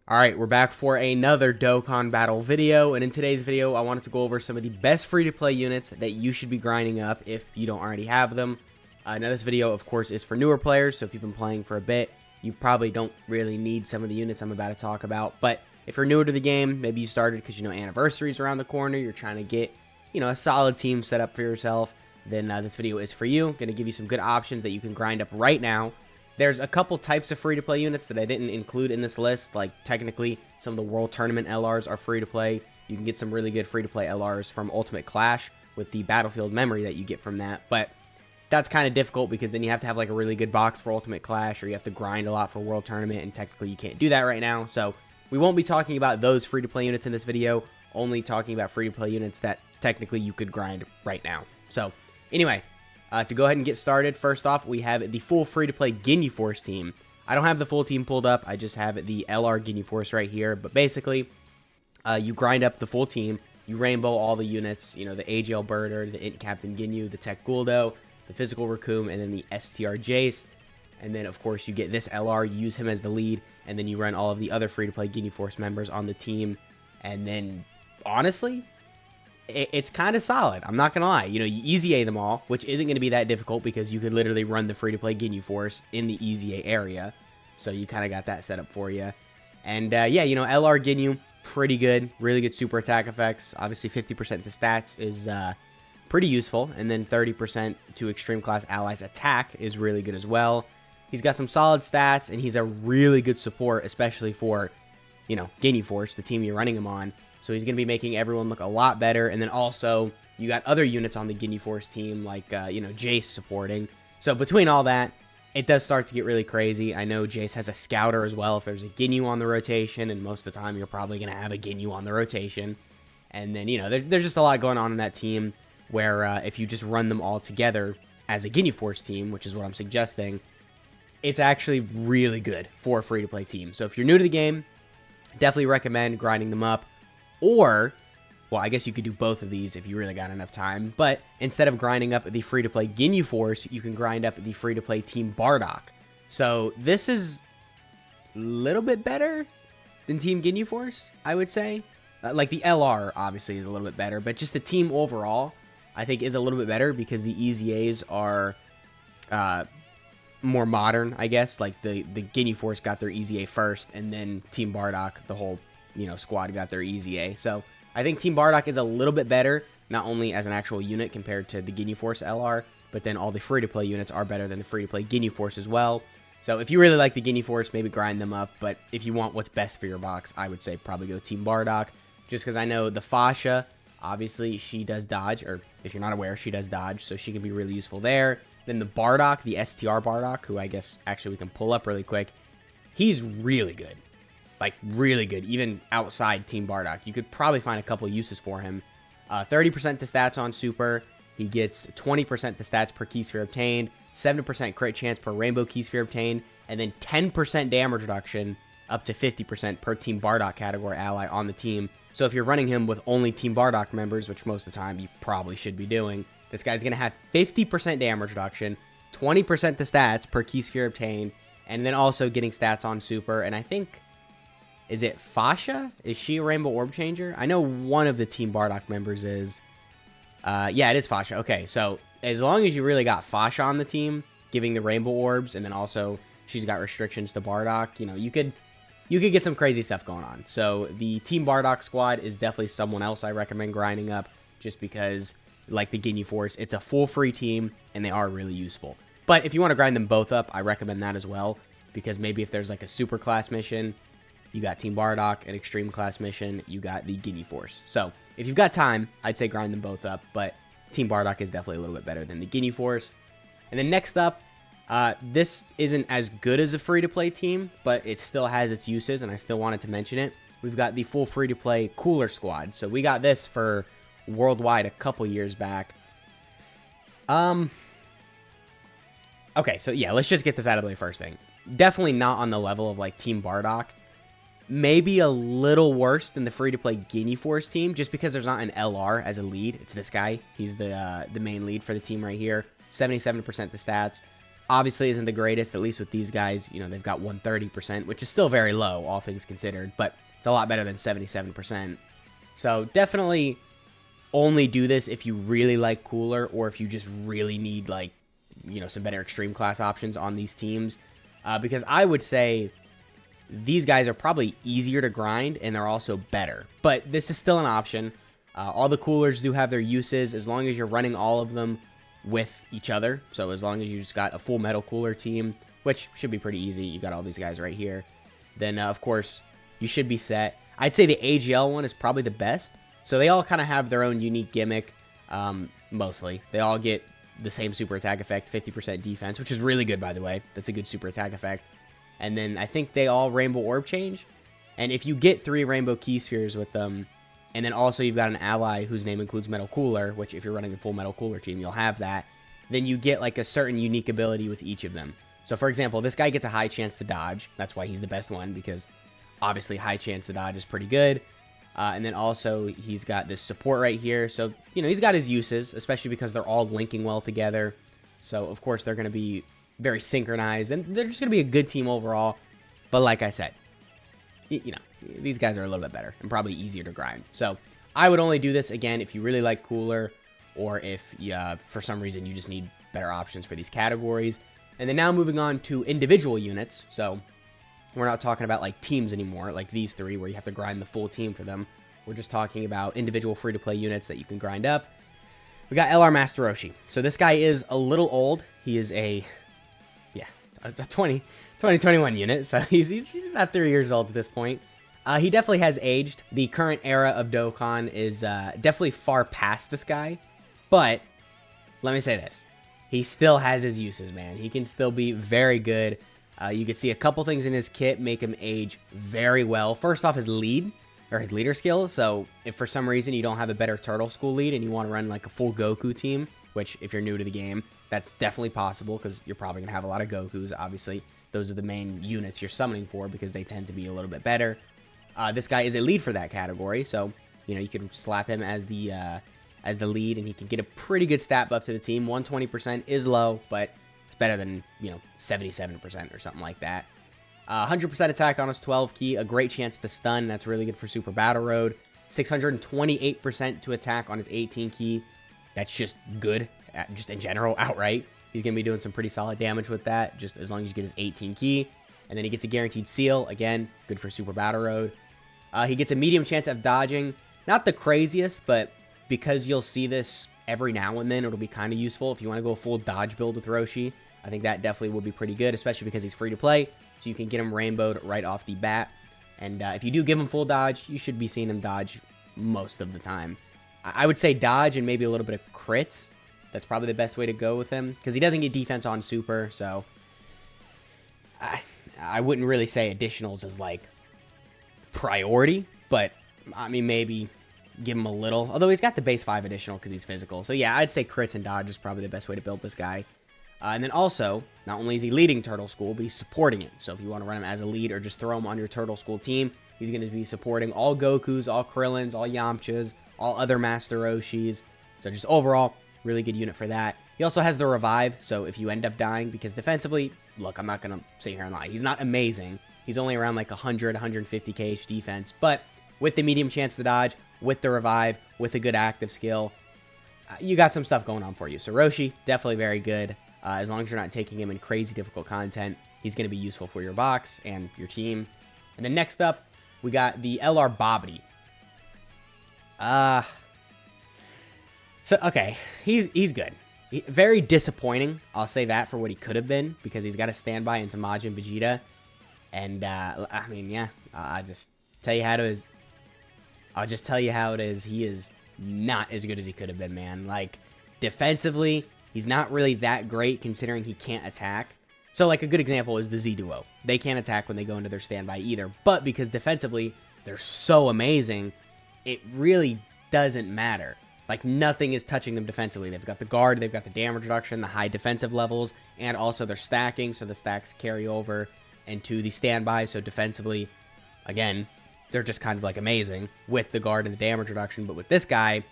Alright, we're back for another Dokkan Battle video, and in today's video, I wanted to go over some of the best free-to-play units that you should be grinding up if you don't already have them. Now this video, of course, is for newer players, so if you've been playing for a bit, you probably don't really need some of the units I'm about to talk about, but if you're newer to the game, maybe you started because, anniversary's around the corner, you're trying to get, a solid team set up for yourself, then this video is for you. Going to give you some good options that you can grind up right now. There's a couple types of free-to-play units that I didn't include in this list. Like, technically, some of the World Tournament LRs are free-to-play. You can get some really good free-to-play LRs from Ultimate Clash with the Battlefield memory that you get from that. But that's kind of difficult because then you have to have, like, a really good box for Ultimate Clash, or you have to grind a lot for World Tournament, and technically you can't do that right now. So we won't be talking about those free-to-play units in this video, only talking about free-to-play units that technically you could grind right now. So, anyway, to go ahead and get started, first off, we have the full free-to-play Ginyu Force team. I don't have the full team pulled up. I just have the LR Ginyu Force right here. But basically, you grind up the full team. You rainbow all the units. The AGL Birder, the Int Captain Ginyu, the Tech Guldo, the Physical Raccoon, and then the STR Jace. And then, of course, you get this LR. You use him as the lead. And then you run all of the other free-to-play Ginyu Force members on the team. And then, honestly, it's kind of solid. I'm not going to lie. You Easy A them all, which isn't going to be that difficult because you could literally run the free-to-play Ginyu Force in the Easy A area. So you kind of got that set up for you. And, yeah, LR Ginyu, pretty good. Really good super attack effects. Obviously, 50% to stats is pretty useful. And then 30% to extreme class allies attack is really good as well. He's got some solid stats, and he's a really good support, especially for, Ginyu Force, the team you're running him on. So he's going to be making everyone look a lot better. And then also, you got other units on the Ginyu Force team, like, Jace supporting. So between all that, it does start to get really crazy. I know Jace has a Scouter as well if there's a Ginyu on the rotation. And most of the time, you're probably going to have a Ginyu on the rotation. And then, there's just a lot going on in that team where if you just run them all together as a Ginyu Force team, which is what I'm suggesting, it's actually really good for a free-to-play team. So if you're new to the game, definitely recommend grinding them up. Or, well, I guess you could do both of these if you really got enough time. But instead of grinding up the free-to-play Ginyu Force, you can grind up the free-to-play Team Bardock. So this is a little bit better than Team Ginyu Force, I would say. Like the LR, obviously, is a little bit better. But just the team overall, I think, is a little bit better because the Easy A's are more modern, I guess. Like the Ginyu Force got their Easy A first, and then Team Bardock, the whole squad got their Easy A. So I think Team Bardock is a little bit better, not only as an actual unit compared to the Ginyu Force LR, but then all the free-to-play units are better than the free-to-play Ginyu Force as well. So if you really like the Ginyu Force, maybe grind them up, but if you want what's best for your box, I would say probably go Team Bardock, just because I know the Fasha, obviously, she does dodge, or if you're not aware, she does dodge, so she can be really useful there. Then the Bardock, the STR Bardock, who I guess actually we can pull up really quick, he's really good. Like, really good, even outside Team Bardock. You could probably find a couple uses for him. 30% to stats on Super. He gets 20% to stats per key sphere obtained, 7% crit chance per rainbow key sphere obtained, and then 10% damage reduction up to 50% per Team Bardock category ally on the team. So if you're running him with only Team Bardock members, which most of the time you probably should be doing, this guy's going to have 50% damage reduction, 20% to stats per key sphere obtained, and then also getting stats on Super, and I think... Is it Fasha? Is she a Rainbow Orb Changer? I know one of the Team Bardock members is. Yeah, it is Fasha. Okay, so as long as you really got Fasha on the team, giving the Rainbow Orbs, and then also she's got restrictions to Bardock, you could get some crazy stuff going on. So the Team Bardock squad is definitely someone else I recommend grinding up, just because, like the Ginyu Force, it's a full free team, and they are really useful. But if you want to grind them both up, I recommend that as well, because maybe if there's like a super class mission, you got Team Bardock, an extreme class mission, you got the Ginyu Force. So, if you've got time, I'd say grind them both up, but Team Bardock is definitely a little bit better than the Ginyu Force. And then next up, this isn't as good as a free-to-play team, but it still has its uses, and I still wanted to mention it. We've got the full free-to-play Cooler Squad. So, we got this for Worldwide a couple years back. Okay, so yeah, let's just get this out of the way first thing. Definitely not on the level of, like, Team Bardock. Maybe a little worse than the free-to-play Ginyu Force team, just because there's not an LR as a lead. It's this guy. He's the main lead for the team right here. 77% to stats. obviously isn't the greatest, at least with these guys. You know, they've got 130%, which is still very low, all things considered, but it's a lot better than 77%. So definitely only do this if you really like Cooler, or if you just really need, like, you know, some better extreme class options on these teams. Because I would say these guys are probably easier to grind, and they're also better. But this is still an option. All the Coolers do have their uses, as long as you're running all of them with each other. So as long as you just got a full metal Cooler team, which should be pretty easy, you got all these guys right here, then of course you should be set. I'd say the AGL one is probably the best. So they all kind of have their own unique gimmick, mostly. They all get the same super attack effect, 50% defense, which is really good, by the way. That's a good super attack effect. And then I think they all Rainbow Orb change. And if you get 3 Rainbow Key Spheres with them, and then also you've got an ally whose name includes Metal Cooler, which if you're running a full Metal Cooler team, you'll have that, then you get like a certain unique ability with each of them. So for example, this guy gets a high chance to dodge. That's why he's the best one, because obviously high chance to dodge is pretty good. And then also he's got this support right here. So, you know, he's got his uses, especially because they're all linking well together. So of course they're going to be very synchronized, and they're just going to be a good team overall. But like I said, you know, these guys are a little bit better and probably easier to grind. So I would only do this, again, if you really like Cooler, or if for some reason you just need better options for these categories. And then now moving on to individual units. So we're not talking about like teams anymore, like these 3 where you have to grind the full team for them. We're just talking about individual free-to-play units that you can grind up. We got LR Master Roshi. So this guy is a little old. He is a 2021 unit, so he's about 3 years old at this point. He definitely has aged. The current era of Dokkan is definitely far past this guy, but let me say this. He still has his uses, man. He can still be very good. You can see a couple things in his kit make him age very well. First off, his lead, or his leader skill. So if for some reason you don't have a better Turtle School lead and you want to run like a full Goku team, which if you're new to the game, that's definitely possible, because you're probably going to have a lot of Gokus, obviously. Those are the main units you're summoning for, because they tend to be a little bit better. This guy is a lead for that category, so, you know, you can slap him as the lead, and he can get a pretty good stat buff to the team. 120% is low, but it's better than, you know, 77% or something like that. 100% attack on his 12 key, a great chance to stun. That's really good for Super Battle Road. 628% to attack on his 18 key. That's just good, just in general, outright. He's going to be doing some pretty solid damage with that, just as long as you get his 18 key. And then he gets a guaranteed seal. Again, good for Super Battle Road. He gets a medium chance of dodging. Not the craziest, but because you'll see this every now and then, it'll be kind of useful if you want to go a full dodge build with Roshi. I think that definitely will be pretty good, especially because he's free to play, so you can get him rainbowed right off the bat. And if you do give him full dodge, you should be seeing him dodge most of the time. I would say dodge and maybe a little bit of crits. That's probably the best way to go with him, because he doesn't get defense on super, so I wouldn't really say additionals is like priority, but I mean, maybe give him a little, although he's got the base 5 additional because he's physical. So yeah, I'd say crits and dodge is probably the best way to build this guy. And then also, not only is he leading Turtle School, but he's supporting it. So if you want to run him as a lead or just throw him on your Turtle School team, he's going to be supporting all Gokus, all Krillins, all Yamchas, all other Master Roshis. So just overall, really good unit for that. He also has the revive, so if you end up dying, because defensively, look, I'm not going to sit here and lie. He's not amazing. He's only around like 100, 150k defense, but with the medium chance to dodge, with the revive, with a good active skill, you got some stuff going on for you. So Roshi, definitely very good. As long as you're not taking him in crazy difficult content, he's going to be useful for your box and your team. And then next up, we got the LR Babidi. So, okay, he's good. Very disappointing, I'll say that, for what he could have been, because he's got a standby into Majin Vegeta. And, I mean, yeah, I'll just tell you how it is. I'll just tell you how it is. He is not as good as he could have been, man. Like, defensively, he's not really that great, considering he can't attack. So, like, a good example is the Z-Duo. They can't attack when they go into their standby either. But because defensively, they're so amazing, it really doesn't matter. Like, nothing is touching them defensively. They've got the guard, they've got the damage reduction, the high defensive levels, and also they're stacking, so the stacks carry over into the standby. So defensively, again, they're just kind of like amazing with the guard and the damage reduction. But with this guy,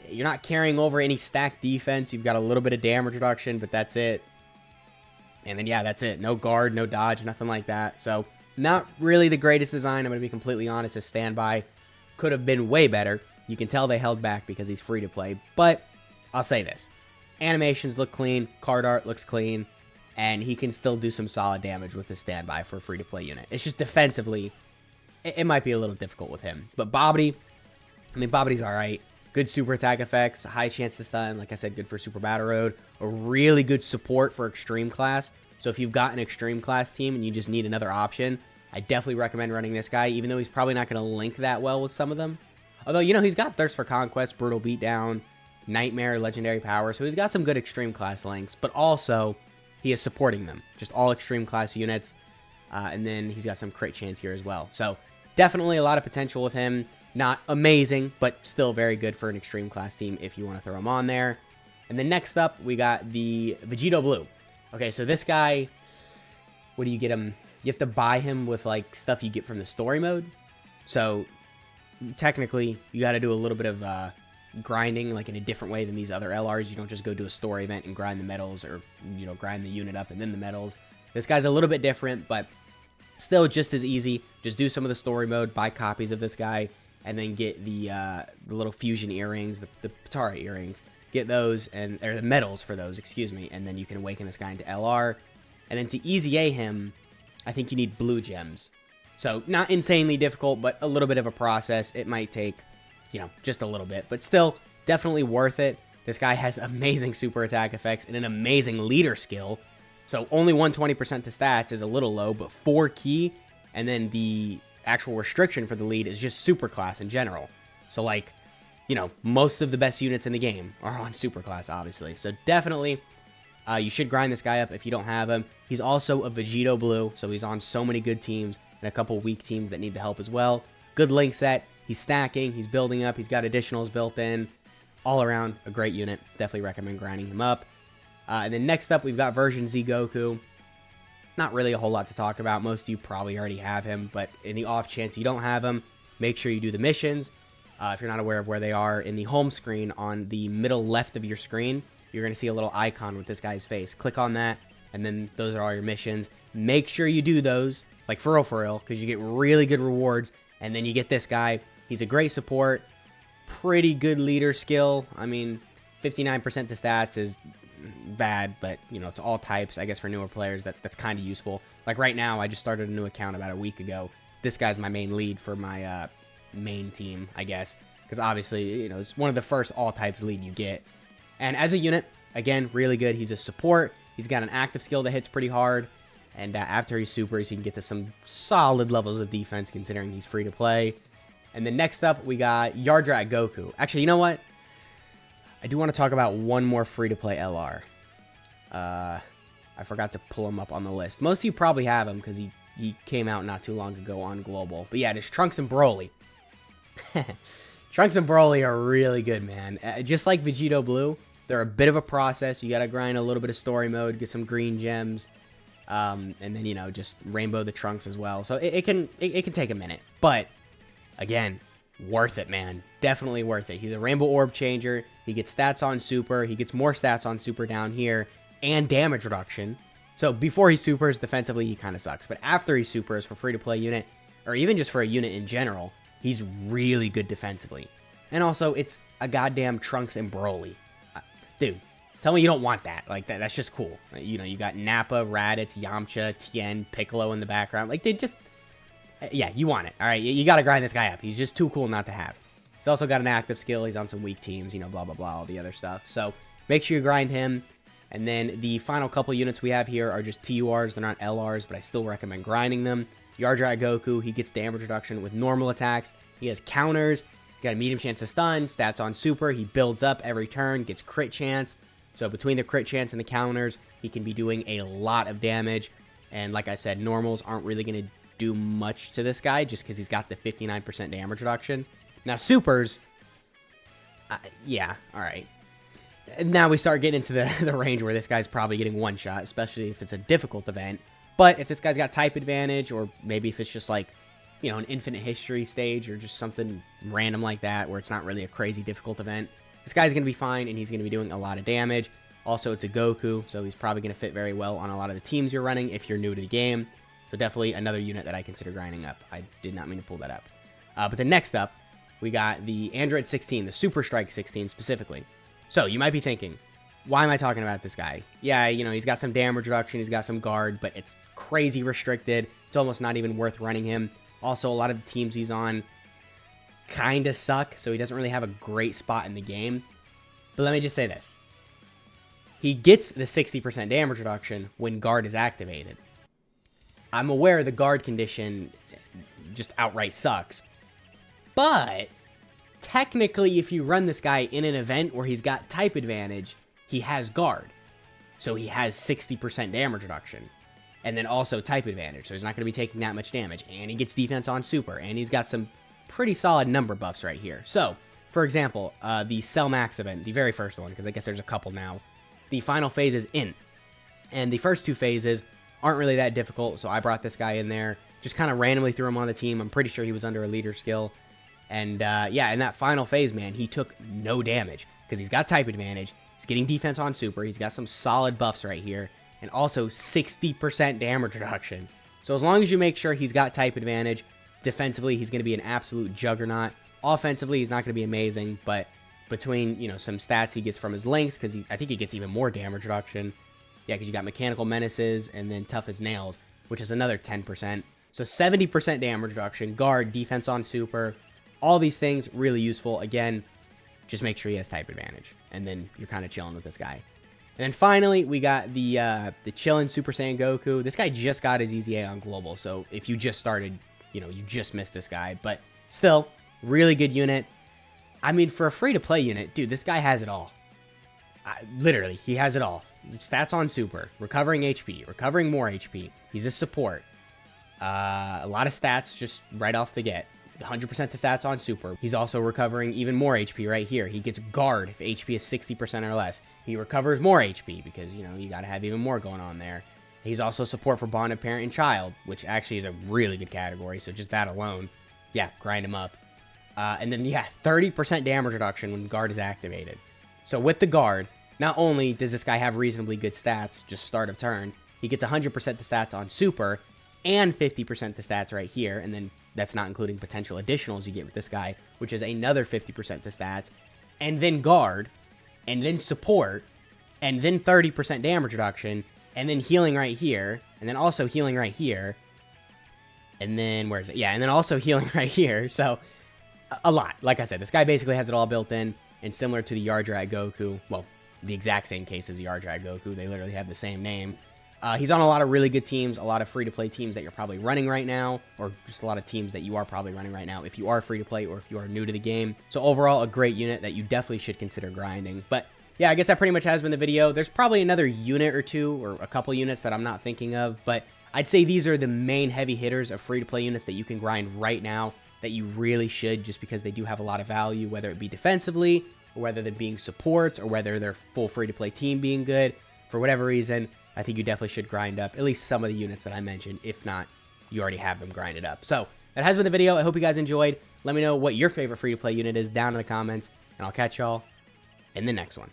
you're not carrying over any stack defense. You've got a little bit of damage reduction, but that's it. And then, yeah, that's it. No guard, no dodge, nothing like that. So, not really the greatest design. I'm going to be completely honest. His standby could have been way better. You can tell they held back because he's free to play. But, I'll say this. Animations look clean. Card art looks clean. And he can still do some solid damage with his standby for a free to play unit. It's just defensively, it might be a little difficult with him. But Babidi, I mean, Babidi's alright. Good super attack effects, high chance to stun, like I said, good for super battle road. A really good support for extreme class. So if you've got an extreme class team and you just need another option, I definitely recommend running this guy, even though he's probably not going to link that well with some of them. Although, you know, he's got Thirst for Conquest, Brutal Beatdown, Nightmare, Legendary Power, so he's got some good extreme class links, but also he is supporting them. Just all extreme class units, and then he's got some crit chance here as well. So definitely a lot of potential with him. Not amazing, but still very good for an extreme class team if you want to throw him on there. And then next up, we got the Vegito Blue. Okay, so this guy, what do you get him? You have to buy him with, like, stuff you get from the story mode. So, technically, you got to do a little bit of grinding, like, in a different way than these other LRs. You don't just go do a story event and grind the medals or, you know, grind the unit up and then the medals. This guy's a little bit different, but still just as easy. Just do some of the story mode, buy copies of this guy, and then get the little fusion earrings, the Patara earrings. Get those, or the medals for those, excuse me, and then you can awaken this guy into LR. And then to easy A him, I think you need blue gems. So, not insanely difficult, but a little bit of a process. It might take, you know, just a little bit, but still, definitely worth it. This guy has amazing super attack effects and an amazing leader skill. So, only 120% to stats is a little low, but 4 key, and then the actual restriction for the lead is just super class in general. So, like, you know, most of the best units in the game are on super class, obviously. So, definitely, you should grind this guy up if you don't have him. He's also a Vegito Blue, so he's on so many good teams and a couple weak teams that need the help as well. Good link set. He's stacking. He's building up. He's got additionals built in. All around, a great unit. Definitely recommend grinding him up. And then next up, we've got version Z-Goku. Not really a whole lot to talk about. Most of you probably already have him, but in the off chance you don't have him, make sure you do the missions. If you're not aware of where they are, in the home screen on the middle left of your screen, you're going to see a little icon with this guy's face. Click on that, and then those are all your missions. Make sure you do those, like for real, because you get really good rewards, and then you get this guy. He's a great support, pretty good leader skill. I mean, 59% to stats is bad, but, you know, to all types, I guess for newer players, that's kind of useful. Like right now, I just started a new account about a week ago. This guy's my main lead for my main team, I guess, because obviously, you know, it's one of the first all types lead you get. And as a unit, again, really good. He's a support. He's got an active skill that hits pretty hard. And after he supers, he can get to some solid levels of defense, considering he's free to play. And then next up, we got Yardrat Goku. Actually, you know what? I do want to talk about one more free to play LR. I forgot to pull him up on the list. Most of you probably have him because he came out not too long ago on Global. But yeah, there's Trunks and Broly. Trunks and Broly are really good, man. Just like Vegito Blue, they're a bit of a process. You got to grind a little bit of story mode, get some green gems, and then, you know, just rainbow the Trunks as well. So it can take a minute, but again, worth it, man. Definitely worth it. He's a rainbow orb changer. He gets stats on super. He gets more stats on super down here and damage reduction. So before he supers, defensively, he kind of sucks. But after he supers for free to play unit, or even just for a unit in general, he's really good defensively. And also, it's a goddamn Trunks and Broly. Dude, tell me you don't want that. Like, that's just cool. You know, you got Nappa, Raditz, Yamcha, Tien, Piccolo in the background. Like, they just... Yeah, you want it. All right, you got to grind this guy up. He's just too cool not to have. He's also got an active skill. He's on some weak teams, you know, blah, blah, blah, all the other stuff. So, make sure you grind him. And then the final couple units we have here are just TURs. They're not LRs, but I still recommend grinding them. Yardrat Goku, he gets damage reduction with normal attacks. He has counters. He's got a medium chance to stun. Stats on super. He builds up every turn. Gets crit chance. So between the crit chance and the counters, he can be doing a lot of damage. And like I said, normals aren't really going to do much to this guy just because he's got the 59% damage reduction. Now supers, yeah, all right. Now we start getting into the range where this guy's probably getting one shot, especially if it's a difficult event. But if this guy's got type advantage, or maybe if it's just like, you know, an infinite history stage or just something random like that where it's not really a crazy difficult event, this guy's going to be fine and he's going to be doing a lot of damage. Also, it's a Goku, so he's probably going to fit very well on a lot of the teams you're running if you're new to the game. So definitely another unit that I consider grinding up. I did not mean to pull that up. But then next up, we got the Android 16, the Super Strike 16 specifically. So you might be thinking, why am I talking about this guy? Yeah, you know, he's got some damage reduction, he's got some guard, but it's crazy restricted. It's almost not even worth running him. Also, a lot of the teams he's on kind of suck, so he doesn't really have a great spot in the game. But let me just say this. He gets the 60% damage reduction when guard is activated. I'm aware the guard condition just outright sucks. But technically, if you run this guy in an event where he's got type advantage, he has guard. So he has 60% damage reduction. And then also type advantage. So he's not going to be taking that much damage. And he gets defense on super. And he's got some pretty solid number buffs right here. So, for example, the Cell Max event, the very first one, because I guess there's a couple now. The final phase is in. And the first two phases aren't really that difficult. So I brought this guy in there. Just kind of randomly threw him on the team. I'm pretty sure he was under a leader skill. And yeah, in that final phase, man, he took no damage. Because he's got type advantage. He's getting defense on super. He's got some solid buffs right here. And also 60% damage reduction. So as long as you make sure he's got type advantage, defensively, he's going to be an absolute juggernaut. Offensively, he's not going to be amazing, but between, you know, some stats he gets from his links, because I think he gets even more damage reduction. Yeah, because you got mechanical menaces and then tough as nails, which is another 10%. So 70% damage reduction, guard, defense on super, all these things really useful. Again, just make sure he has type advantage, and then you're kind of chilling with this guy. And then finally, we got the chillin' Super Saiyan Goku. This guy just got his EZA on global, so if you just started, you know, you just missed this guy, but still, really good unit. I mean, for a free-to-play unit, dude, this guy has it all. Literally, he has it all. Stats on super, recovering HP, recovering more HP. He's a support. A lot of stats just right off the get. 100% the stats on super. He's also recovering even more HP right here. He gets guard if HP is 60% or less. He recovers more HP because, you know, you got to have even more going on there. He's also support for bonded parent and child, which actually is a really good category. So just that alone, yeah, grind him up. And then, yeah, 30% damage reduction when guard is activated. So with the guard, not only does this guy have reasonably good stats, just start of turn, he gets 100% the stats on super and 50% the stats right here. And then that's not including potential additionals you get with this guy, which is another 50% the stats. And then guard, and then support, and then 30% damage reduction, and then healing right here, and then also healing right here. And then, where is it? Yeah, and then also healing right here. So, a lot. Like I said, this guy basically has it all built in, and similar to the Yardrat Goku, well, the exact same case as the Yardrat Goku, they literally have the same name. He's on a lot of really good teams, a lot of free-to-play teams that you're probably running right now, or just a lot of teams that you are probably running right now if you are free-to-play or if you are new to the game. So overall, a great unit that you definitely should consider grinding. But yeah, I guess that pretty much has been the video. There's probably another unit or two, or a couple units that I'm not thinking of, but I'd say these are the main heavy hitters of free-to-play units that you can grind right now that you really should, just because they do have a lot of value, whether it be defensively, or whether they're being supports, or whether they're full free-to-play team being good. For whatever reason, I think you definitely should grind up at least some of the units that I mentioned. If not, you already have them grinded up. So that has been the video. I hope you guys enjoyed. Let me know what your favorite free-to-play unit is down in the comments, and I'll catch y'all in the next one.